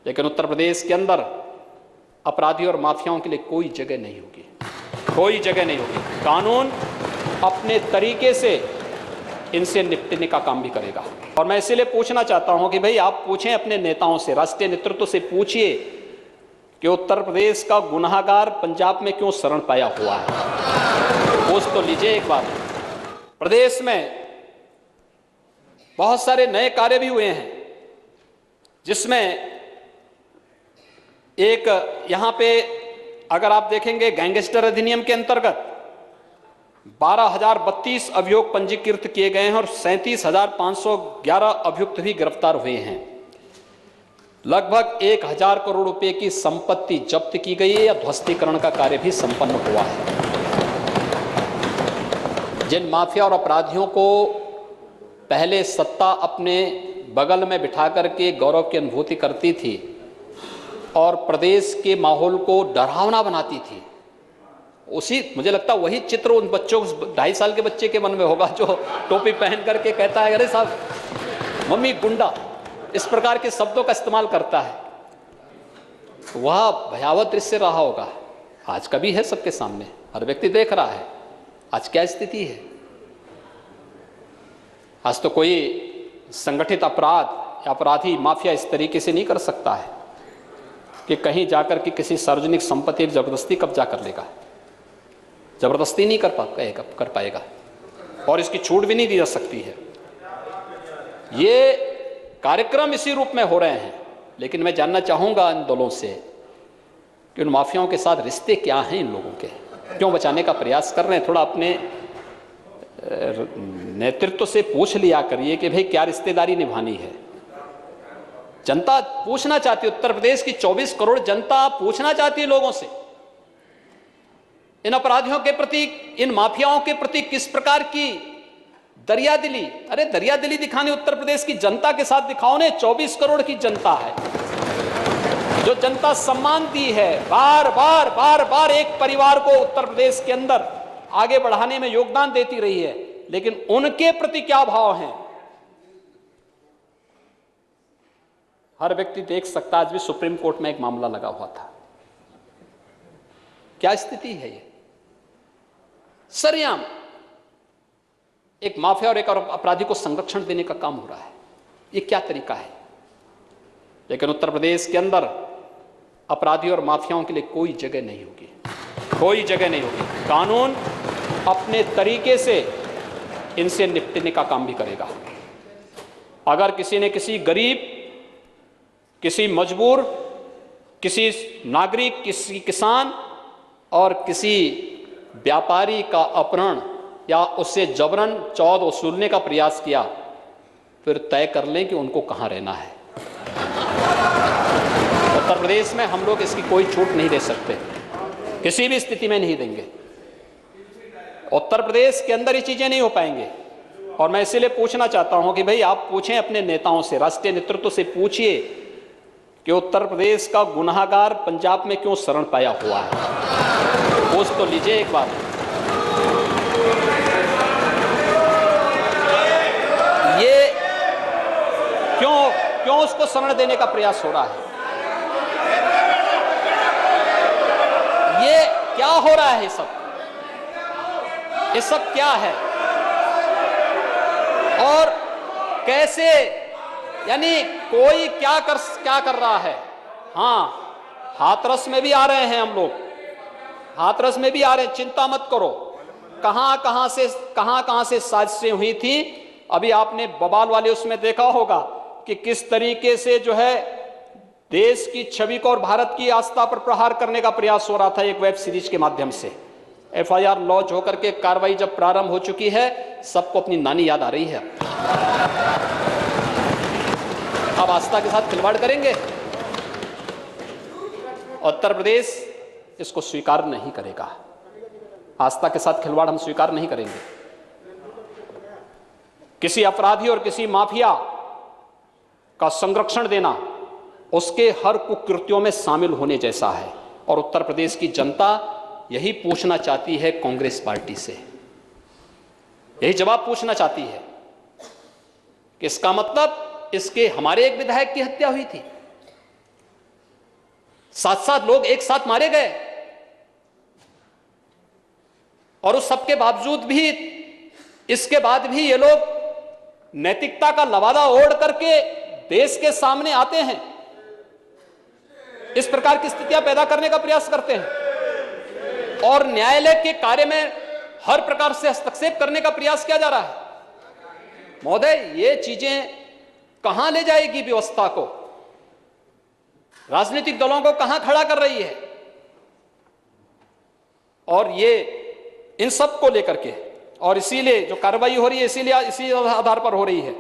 लेकिन उत्तर प्रदेश के अंदर अपराधी और माफियाओं के लिए कोई जगह नहीं होगी, कोई जगह नहीं होगी। कानून अपने तरीके से इनसे निपटने का काम भी करेगा। और मैं इसीलिए पूछना चाहता हूं कि भाई आप पूछें अपने नेताओं से, राष्ट्रीय नेतृत्व से पूछिए कि उत्तर प्रदेश का गुनाहगार पंजाब में क्यों शरण पाया हुआ है। पूछ तो लीजिए एक बार। प्रदेश में बहुत सारे नए कार्य भी हुए हैं, जिसमें एक यहां पे अगर आप देखेंगे गैंगस्टर अधिनियम के अंतर्गत 12,032 अभियोग पंजीकृत किए गए हैं और 37,511 अभियुक्त भी गिरफ्तार हुए हैं। लगभग 1,000 करोड़ रुपए की संपत्ति जब्त की गई है या ध्वस्तीकरण का कार्य भी संपन्न हुआ है। जिन माफिया और अपराधियों को पहले सत्ता अपने बगल में बिठा करके गौरव की अनुभूति करती थी और प्रदेश के माहौल को डरावना बनाती थी, उसी मुझे लगता है वही चित्र उन बच्चों, 2.5 साल के बच्चे के मन में होगा जो टोपी पहन करके कहता है अरे साहब मम्मी गुंडा, इस प्रकार के शब्दों का इस्तेमाल करता है। वह भयावह दृश्य रहा होगा, आज का भी है सबके सामने, हर व्यक्ति देख रहा है आज क्या स्थिति है। आज तो कोई संगठित अपराध या अपराधी माफिया इस तरीके से नहीं कर सकता है कि कहीं जाकर के किसी सार्वजनिक संपत्ति पर जबरदस्ती कब्जा कर लेगा, जबरदस्ती नहीं कर पाएगा और इसकी छूट भी नहीं दी जा सकती है। ये कार्यक्रम इसी रूप में हो रहे हैं, लेकिन मैं जानना चाहूंगा इन दलों से कि उन माफियाओं के साथ रिश्ते क्या हैं, इन लोगों के क्यों बचाने का प्रयास कर रहे हैं। थोड़ा अपने नेतृत्व से पूछ लिया करिए कि भाई क्या रिश्तेदारी निभानी है। जनता पूछना चाहती है, उत्तर प्रदेश की 24 करोड़ जनता पूछना चाहती है लोगों से, इन अपराधियों के प्रति, इन माफियाओं के प्रति किस प्रकार की दरियादिली, अरे दरियादिली दिखाने उत्तर प्रदेश की जनता के साथ दिखाओ ने। 24 करोड़ की जनता है, जो जनता सम्मान दी है, बार बार बार बार एक परिवार को उत्तर प्रदेश के अंदर आगे बढ़ाने में योगदान देती रही है, लेकिन उनके प्रति क्या भाव हैं हर व्यक्ति देख सकता है। आज भी सुप्रीम कोर्ट में एक मामला लगा हुआ था, क्या स्थिति है ये। सरेआम एक माफिया और एक अपराधी को संरक्षण देने का काम हो रहा है, ये क्या तरीका है। लेकिन उत्तर प्रदेश के अंदर अपराधी और माफियाओं के लिए कोई जगह नहीं होगी, कोई जगह नहीं होगी। कानून अपने तरीके से इनसे निपटने का काम भी करेगा। अगर किसी ने किसी गरीब, किसी मजबूर, किसी नागरिक, किसी किसान और किसी व्यापारी का अपहरण या उससे जबरन चौध वसूलने का प्रयास किया, फिर तय कर लें कि उनको कहां रहना है। उत्तर प्रदेश में हम लोग इसकी कोई छूट नहीं दे सकते, किसी भी स्थिति में नहीं देंगे। उत्तर प्रदेश के अंदर ये चीजें नहीं हो पाएंगे। और मैं इसीलिए पूछना चाहता हूं कि भाई आप पूछें अपने नेताओं से, राष्ट्रीय नेतृत्व से पूछिए कि उत्तर प्रदेश का गुनाहगार पंजाब में क्यों शरण पाया हुआ है। पूछ तो लीजिए एक बार। ये क्यों उसको शरण देने का प्रयास हो रहा है, ये क्या हो रहा है, ये सब क्या है और कैसे, यानी कोई क्या कर रहा है। हाँ, हाथरस में भी आ रहे हैं हम लोग, हाथरस में भी आ रहे हैं, चिंता मत करो। कहां से साजिशें हुई थी, अभी आपने बवाल वाले उसमें देखा होगा कि किस तरीके से जो है देश की छवि को और भारत की आस्था पर प्रहार करने का प्रयास हो रहा था एक वेब सीरीज के माध्यम से। FIR लॉन्च होकर के कार्रवाई जब प्रारंभ हो चुकी है, सबको अपनी नानी याद आ रही है। अब आस्था के साथ खिलवाड़ करेंगे, उत्तर प्रदेश इसको स्वीकार नहीं करेगा। आस्था के साथ खिलवाड़ हम स्वीकार नहीं करेंगे। किसी अपराधी और किसी माफिया का संरक्षण देना उसके हर कुकृत्यों में शामिल होने जैसा है। और उत्तर प्रदेश की जनता यही पूछना चाहती है कांग्रेस पार्टी से, यही जवाब पूछना चाहती है कि इसका मतलब इसके हमारे एक विधायक की हत्या हुई थी, 7-7 लोग एक साथ मारे गए, और उस सबके बावजूद भी, इसके बाद भी ये लोग नैतिकता का लवादा ओढ़ करके देश के सामने आते हैं, इस प्रकार की स्थितियां पैदा करने का प्रयास करते हैं, और न्यायालय के कार्य में हर प्रकार से हस्तक्षेप करने का प्रयास किया जा रहा है। महोदय, ये चीजें कहां ले जाएगी व्यवस्था को, राजनीतिक दलों को कहां खड़ा कर रही है? और ये इन सब को लेकर के, और इसीलिए जो कार्रवाई हो रही है, इसी आधार पर हो रही है